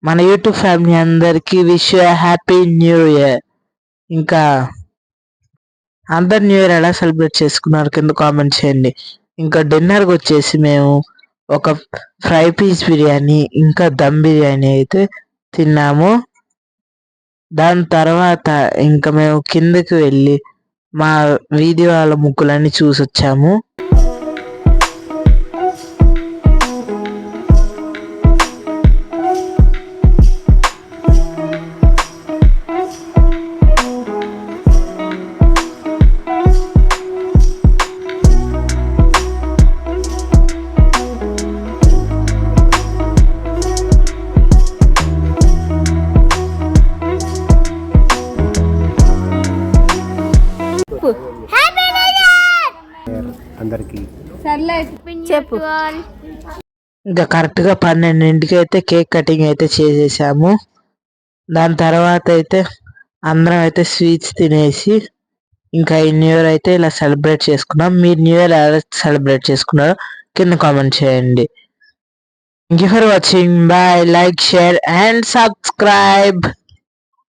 మన YouTube family అందరికి wish happy new year. ఇంకా అందరు న్యూ ఇయర్ ఎలా సెలబ్రేట్ చేసుకున్నారు కింద కామెంట్ చేయండి. ఇంకా డిన్నర్కి వచ్చేసి మేము ఒక ఫ్రై పీస్ బిర్యానీ ఇంకా దమ్ బిర్యానీ అయితే తిన్నాము. దాని తర్వాత ఇంకా మేము కిందకి వెళ్ళి మా వీధి వాళ్ళ ముగ్గులన్నీ చూసి వచ్చాము. అందరికి చెప్పు. ఇంకా కరెక్ట్గా 12ంటికి అయితే కేక్ కటింగ్ అయితే చేసేసాము. దాని తర్వాత అయితే అందరం అయితే స్వీట్స్ తినేసి ఇంకా ఈ న్యూ ఇయర్ అయితే ఇలా సెలబ్రేట్ చేసుకున్నాం. మీరు న్యూ ఇయర్ ఎలా సెలబ్రేట్ చేసుకున్నారో కింద కామెంట్ చేయండి. Thank you for watching. Bye. Like, share and subscribe.